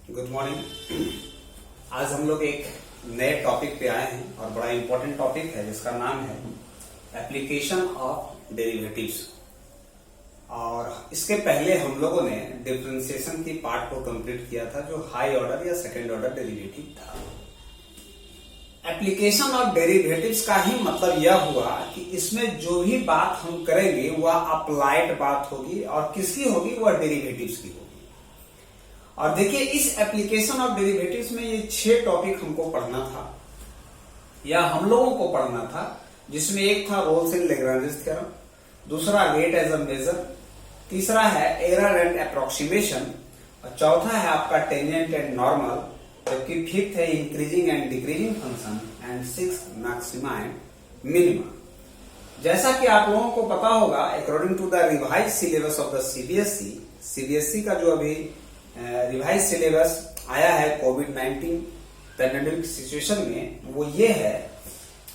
Good morning. आज हम लोग एक नए टॉपिक पे आए हैं और बड़ा इंपॉर्टेंट टॉपिक है जिसका नाम है एप्लीकेशन ऑफ डेरिवेटिव्स। और इसके पहले हम लोगों ने डिफरेंशिएशन की पार्ट को कंप्लीट किया था जो हाई ऑर्डर या सेकेंड ऑर्डर डेरिवेटिव था। एप्लीकेशन ऑफ डेरिवेटिव्स का ही मतलब यह हुआ कि इसमें जो भी बात हम करेंगे वह अप्लाइड बात होगी और किसकी होगी, वह डेरिवेटिव्स की होगी। और देखिए इस एप्लीकेशन ऑफ डेरिवेटिव्स में ये 6 टॉपिक हमको पढ़ना था या हम लोगों को पढ़ना था, जिसमें एक था रोल्स एंड लैग्रांजेस थ्योरम, दूसरा रेट एज अ मेजर, तीसरा है एरर एंड अप्रोक्सीमेशन, और चौथा है आपका टेंजेंट एंड नॉर्मल, जबकि फिफ्थ है increasing and decreasing function and sixth maxima and minima. जैसा कि आप लोगों को पता होगा, according to the revise syllabus of the CBSE का जो अभी रिवाइज सिलेबस आया है कोविड-19 पैंडेमिक सिचुएशन में, वो ये है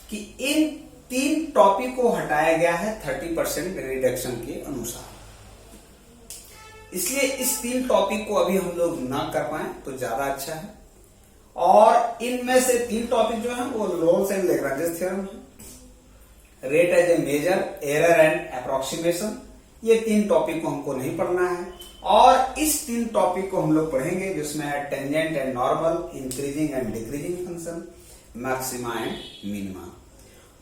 कि इन 3 टॉपिक को हटाया गया है 30% रिडक्शन के अनुसार। इसलिए इस 3 टॉपिक को अभी हम लोग ना कर पाए तो ज्यादा अच्छा है। और इनमें से 3 टॉपिक जो है वो रोल्स एंड लैग्रांजेस थ्योरम है, rate as a measure, error and approximation. ये 3 टॉपिक को हमको नहीं पढ़ना है और इस 3 टॉपिक को हम लोग पढ़ेंगे जिसमें है tangent and normal, increasing and decreasing function, maxima and minima.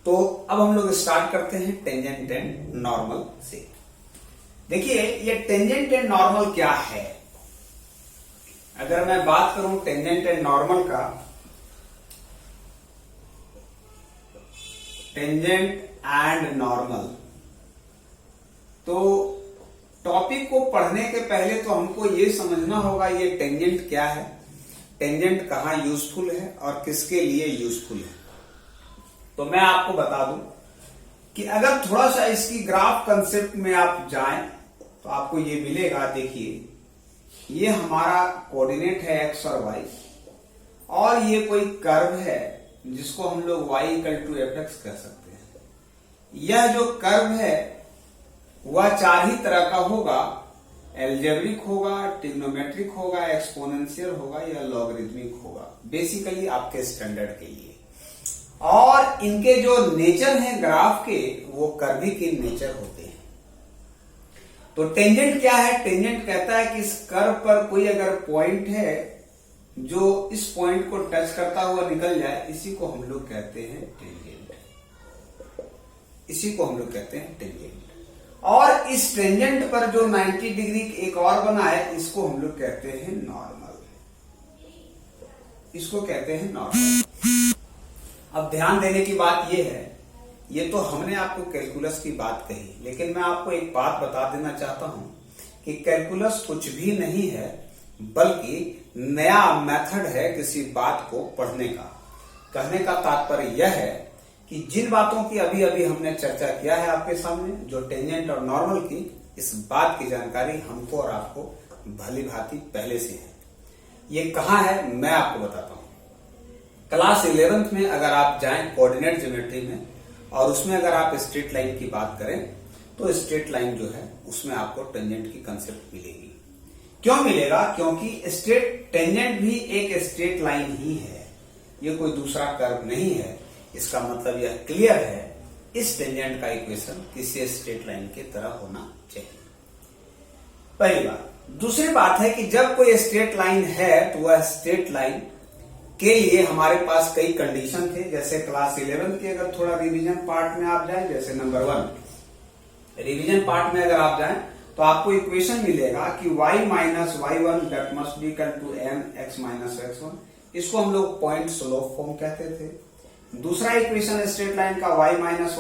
तो अब हम लोग स्टार्ट करते हैं टेंजेंट एंड नॉर्मल से। देखिए ये टेंजेंट एंड नॉर्मल क्या है। अगर मैं बात करूं टेंजेंट एंड नॉर्मल का, टेंजेंट एंड नॉर्मल, तो टॉपिक को पढ़ने के पहले तो हमको ये समझना होगा ये टेंजेंट क्या है, टेंजेंट कहाँ यूजफुल है और किसके लिए यूजफुल है। तो मैं आपको बता दूं कि अगर थोड़ा सा इसकी ग्राफ कंसेप्ट में आप जाएं तो आपको ये मिलेगा। देखिए ये हमारा कोऑर्डिनेट है एक्स और वाई, और ये कोई कर्व है जिसको हम लोग y = fx कह सकते हैं। यह जो कर्व है वह 4 ही तरह का होगा, एल्जेब्रिक होगा, ट्रिग्नोमेट्रिक होगा, एक्सपोनेंशियल होगा या लॉगरिथमिक होगा, बेसिकली आपके स्टैंडर्ड के लिए। और इनके जो नेचर हैं ग्राफ के, वो कर्विक इन नेचर होते हैं। तो टेंजेंट क्या है? टेंजेंट कहता है कि इस कर्व पर कोई अगर पॉइंट है जो इस पॉइंट को टच करता हुआ निकल जाए, इसी को हम लोग कहते हैं टेंजेंट। इसी को हम लोग कहते हैं टेंजेंट। और इस टेंजेंट पर जो 90 डिग्री एक और बना है, इसको हम लोग कहते हैं नॉर्मल। इसको कहते हैं नॉर्मल। अब ध्यान देने की बात यह है, ये तो हमने आपको कैलकुलस की बात कही, लेकिन मैं आपको एक बात बता देना चाहता हूं कि कैलकुलस कुछ भी नहीं है, बल्कि नया मेथड है किसी बात को पढ़ने का। कहने का तात्पर्य यह है कि जिन बातों की अभी अभी हमने चर्चा किया है आपके सामने, जो टेंजेंट और नॉर्मल की, इस बात की जानकारी हमको और आपको भली भांति पहले से है। ये कहाँ है मैं आपको बताता हूं। क्लास 11th में अगर आप जाएं कोऑर्डिनेट ज्योमेट्री में, और उसमें अगर आप स्ट्रेट लाइन की बात करें तो स्ट्रेट लाइन जो है उसमें आपको टेंजेंट की कंसेप्ट मिलेगी। क्यों मिलेगा? क्योंकि स्ट्रेट टेंजेंट भी एक स्ट्रेट लाइन ही है, ये कोई दूसरा कर्व नहीं है। इसका मतलब यह क्लियर है, इस टेंजेंट का इक्वेशन किसी स्ट्रेट लाइन की तरह होना चाहिए। पहली बात। दूसरी बात है कि जब कोई स्ट्रेट लाइन है तो वह स्ट्रेट लाइन के लिए हमारे पास कई कंडीशन थे। जैसे क्लास 11 के अगर थोड़ा रिवीजन पार्ट में आप जाएं, जैसे नंबर 1 रिवीजन पार्ट में अगर आप जाएं तो आपको इक्वेशन मिलेगा कि y - y1 that must be equal to mx - x1। इसको हम लोग पॉइंट स्लोप फॉर्म कहते थे। दूसरा इक्वेशन स्ट्रेट लाइन का y - y1 =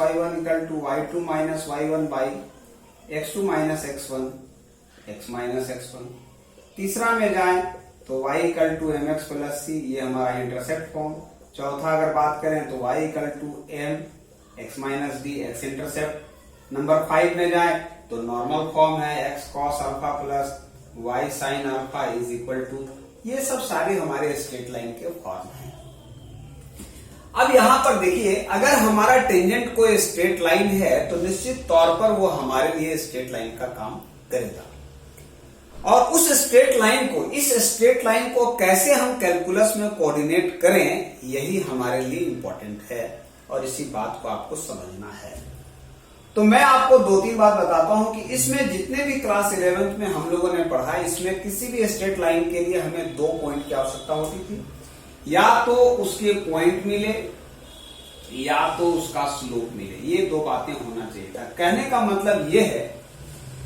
y2 - y1 by x2 - x1 x - x1। तीसरा में जाएं तो y = mx + c, ये हमारा इंटरसेप्ट फॉर्म। चौथा अगर बात करें तो y = m x - d x intercept. Number 5 में जाएं तो नॉर्मल फॉर्म है x cos α + y sin α = ये सब सारे हमारे स्ट्रेट लाइन के फॉर्म हैं। अब यहां पर देखिए, अगर हमारा टेंजेंट कोई स्ट्रेट लाइन है तो निश्चित तौर पर वो हमारे लिए स्ट्रेट लाइन का काम करेगा। और उस स्ट्रेट लाइन को, इस स्ट्रेट लाइन को कैसे हम कैलकुलस में कोऑर्डिनेट करें, यही हमारे लिए इंपॉर्टेंट है और इसी बात को आपको समझना है। तो मैं आपको 2-3 बात बताता हूं कि इसमें जितने भी क्लास 11th में हम लोगों ने पढ़ा, इसमें किसी भी स्ट्रेट लाइन के लिए हमें 2 पॉइंट की आवश्यकता होती थी, या तो उसके पॉइंट मिले या तो उसका स्लोप मिले। ये 2 बातें होना चाहिए था। कहने का मतलब यह है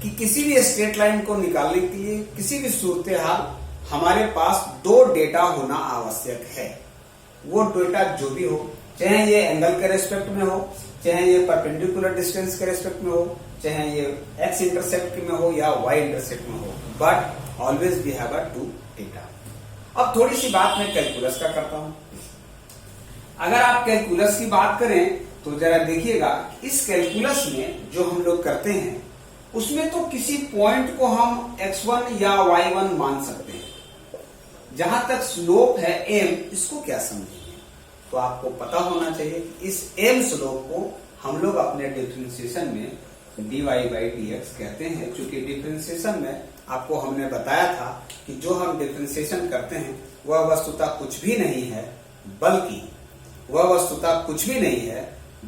कि किसी भी स्ट्रेट लाइन को निकालने के लिए किसी भी सूरत हाल हमारे पास 2 डेटा होना आवश्यक है। वो डेटा जो भी हो, चाहे ये एंगल के रेस्पेक्ट में हो, चाहे ये परपेंडिकुलर डिस्टेंस के रेस्पेक्ट में हो, चाहे ये एक्स इंटरसेप्ट में हो या वाई इंटरसेप्ट में हो, but always we have 2 data. अब थोड़ी सी बात मैं कैलकुलस का करता हूं। अगर आप कैलकुलस की बात करें तो जरा देखिएगा, इस कैलकुलस में जो हम लोग करते हैं उसमें तो किसी पॉइंट को हम x1 या y1 मान सकते हैं। जहां तक स्लोप है m, इसको क्या समझेंगे? तो आपको पता होना चाहिए कि इस m स्लोप को हम लोग अपने डिफरेंशिएशन में dy बाई dx कहते हैं। क्योंकि डिफरेंशिएशन में आपको हमने बताया था कि जो हम डिफरेंशिएशन करते हैं वह वस्तुतः कुछ भी नहीं है,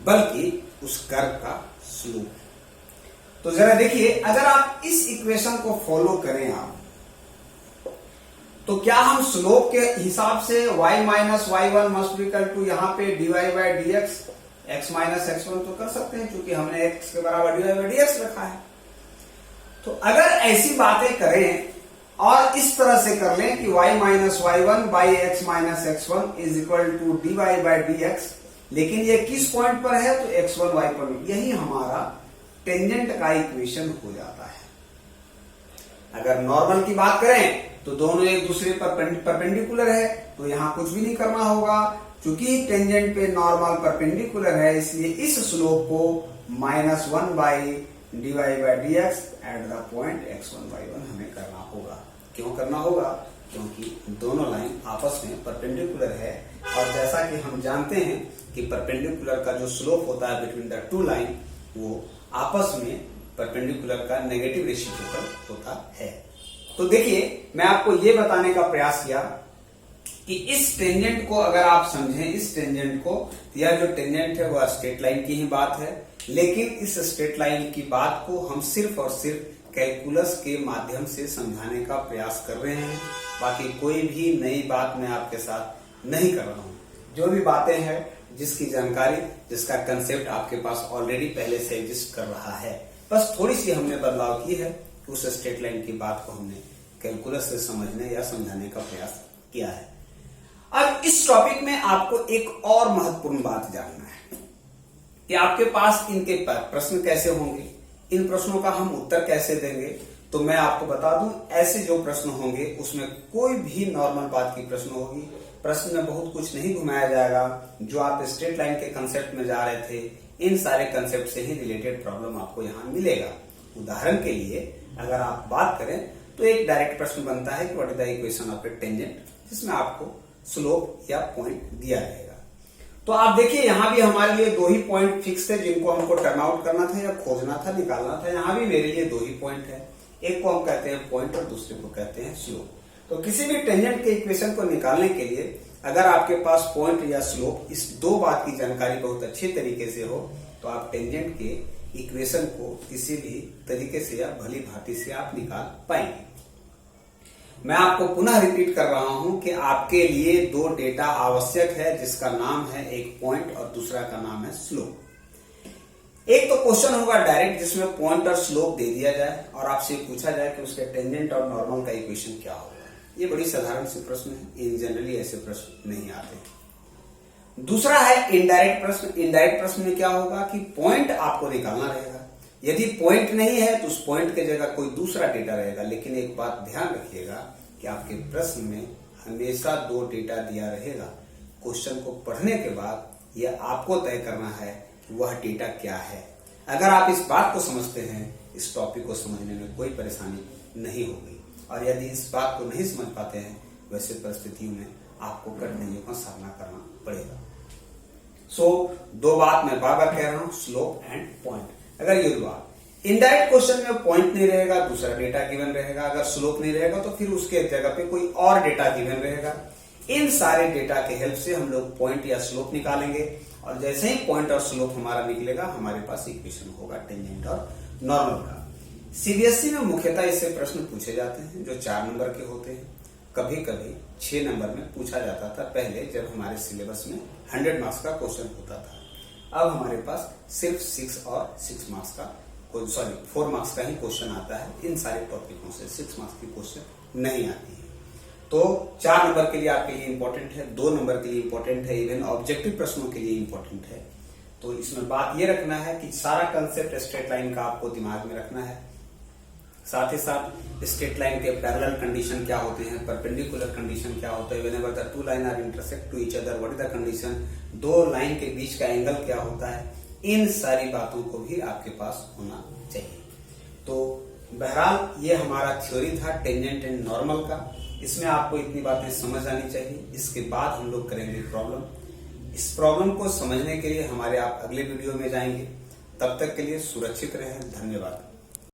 बल्कि उस कर्व का स्लोप। तो जरा देखिए, अगर आप इस इक्वेशन को फॉलो करें आप, तो क्या हम स्लोप के हिसाब से y minus y1 must be equal to यहाँ पे dy by dx x minus x1 तो कर सकते हैं, क्योंकि हमने x के बराबर dy बाई dx रखा है। तो अगर ऐसी बातें करें और इस तरह से कर लें कि y minus y1 by x minus x1 is equal to dy by dx, लेकिन ये किस पॉइंट पर है? तो x1 y पर। यही हमारा टेंजेंट का इक्वेशन हो जाता है। अगर नॉर्मल की बात करें तो दोनों एक दूसरे पर परपेंडिकुलर है, तो यहां कुछ भी नहीं करना होगा। क्योंकि टेंजेंट पे नॉर्मल परपेंडिकुलर है, इसलिए इस स्लोप को -1 by dy by dx at the point x1 y1 हमें करना होगा। क्यों करना होगा? क्योंकि दोनों लाइन आपस में परपेंडिकुलर है, और जैसा कि हम जानते हैं कि परपेंडिकुलर का जो स्लोप होता है बिटवीन द 2 लाइन, वो आपस में परपेंडिकुलर का नेगेटिव रेसिप्रोकल होता है। तो देखिए, मैं आपको ये बताने का प्रयास किया कि इस टेंजेंट को अगर आप समझें, इस टेंजेंट को, यह जो टेंजेंट है वह स्ट्रेट लाइन की ही बात है, लेकिन इस स्ट्रेट लाइन की बात को हम सिर्फ और सिर्फ कैलकुलस के माध्यम से समझाने का प्रयास कर रहे हैं। बाकी कोई भी नई बात मैं आपके साथ नहीं कर रहा हूं। जो भी बातें हैं, जिसकी जानकारी, जिसका कंसेप्ट आपके पास ऑलरेडी पहले से एग्जिस्ट कर रहा है, बस थोड़ी सी हमने बदलाव की है कि उस स्ट्रेट लाइन की बात को हमने कैलकुलस से समझने या समझाने का प्रयास किया है। अब इस टॉपिक में आपको एक और महत्वपूर्ण बात जानना है कि आपके पास इनके प्रश्न कैसे होंगे, इन प्रश्नों का हम उत्तर कैसे देंगे। तो मैं आपको बता दूं, ऐसे जो प्रश्न होंगे उसमें कोई भी नॉर्मल बात की प्रश्न होगी। प्रश्न में बहुत कुछ नहीं घुमाया जाएगा। जो आप स्ट्रेट लाइन के कंसेप्ट में जा रहे थे, इन सारे कंसेप्ट से ही रिलेटेड प्रॉब्लम आपको यहाँ मिलेगा। उदाहरण के लिए अगर आप बात करें तो एक डायरेक्ट प्रश्न बनता है कि what is the equation of A tangent, जिसमें आपको स्लोप या पॉइंट दिया रहेगा। तो आप देखिए, यहां भी हमारे लिए 2 ही पॉइंट फिक्स थे जिनको हमको टर्न आउट करना था या खोजना था, निकालना था। यहां भी मेरे लिए 2 ही पॉइंट है, एक को हम कहते हैं पॉइंट और दूसरे को कहते हैं स्लोप। तो किसी भी टेंजेंट के इक्वेशन को निकालने के लिए अगर आपके पास पॉइंट या स्लोप, इस 2 बात की जानकारी बहुत अच्छे तरीके से हो, तो आप टेंजेंट के इक्वेशन को किसी भी तरीके से या भली भांति से आप निकाल पाएंगे। मैं आपको पुनः रिपीट कर रहा हूं कि आपके लिए 2 डेटा आवश्यक है, जिसका नाम है एक पॉइंट और दूसरा का नाम है स्लोप। एक तो क्वेश्चन होगा डायरेक्ट, जिसमें पॉइंट और स्लोप दे दिया जाए और आपसे पूछा जाए कि उसके टेंजेंट और नॉर्मल का इक्वेशन क्या होगा। ये बड़ी साधारण सी प्रश्न है, इन जनरली ऐसे प्रश्न नहीं आते। दूसरा है इनडायरेक्ट प्रश्न। इनडायरेक्ट प्रश्न में क्या होगा कि पॉइंट आपको निकालना रहेगा। यदि पॉइंट नहीं है तो उस पॉइंट के जगह कोई दूसरा डेटा रहेगा। लेकिन एक बात ध्यान रखिएगा कि आपके प्रश्न में हमेशा 2 डेटा दिया रहेगा। क्वेश्चन को पढ़ने के बाद यह आपको तय करना है कि वह डेटा क्या है। अगर आप इस बात को समझते हैं, इस टॉपिक को समझने में कोई परेशानी नहीं होगी। और यदि इस बात को नहीं समझ पाते हैं, वैसे परिस्थितियों में आपको कठिनाइयों का सामना करना पड़ेगा। सो 2 बात मैं बार बार कह रहा हूं, स्लोप एंड पॉइंट। अगर ये हुआ, इनडायरेक्ट क्वेश्चन में पॉइंट नहीं रहेगा, दूसरा डेटा गिवन रहेगा। अगर स्लोप नहीं रहेगा तो फिर उसके जगह पे कोई और डेटा गिवन रहेगा। इन सारे डेटा के हेल्प से हम लोग पॉइंट या स्लोप निकालेंगे और जैसे ही पॉइंट और स्लोप हमारा निकलेगा हमारे पास इक्वेशन होगा टेंजेंट और नॉर्मल का। सीबीएसई में मुख्यतः इससे प्रश्न पूछे जाते हैं जो 4 नंबर के होते हैं। कभी कभी 6 नंबर में पूछा जाता था पहले, जब हमारे सिलेबस में 100 मार्क्स का क्वेश्चन होता था। अब हमारे पास सिर्फ 6 और 6 मार्क्स का 4 मार्क्स का ही क्वेश्चन आता है। इन सारे टॉपिकों से 6 मार्क्स की क्वेश्चन नहीं आती है। तो 4 नंबर के लिए आपके लिए इंपॉर्टेंट है, 2 नंबर के लिए इंपॉर्टेंट है, इवन ऑब्जेक्टिव प्रश्नों के लिए इंपॉर्टेंट है। तो इसमें बात ये रखना है कि सारा कंसेप्ट स्ट्रेट लाइन का आपको दिमाग में रखना है। साथ ही साथ स्ट्रेट लाइन के पैरेलल कंडीशन क्या होते हैं, परपेंडिकुलर कंडीशन क्या होता है, whenever the 2 line are intersect to each other what is the condition, 2 line के बीच का एंगल क्या होता है, इन सारी बातों को भी आपके पास होना चाहिए। तो बहरहाल ये हमारा थ्योरी था टेंजेंट एंड नॉर्मल का। इसमें आपको इतनी बातें समझ आनी चाहिए। इसके बाद हम लोग करेंगे प्रॉब्लम। इस प्रॉब्लम को समझने के लिए हमारे आप अगले वीडियो में जाएंगे। तब तक के लिए सुरक्षित रहें। धन्यवाद।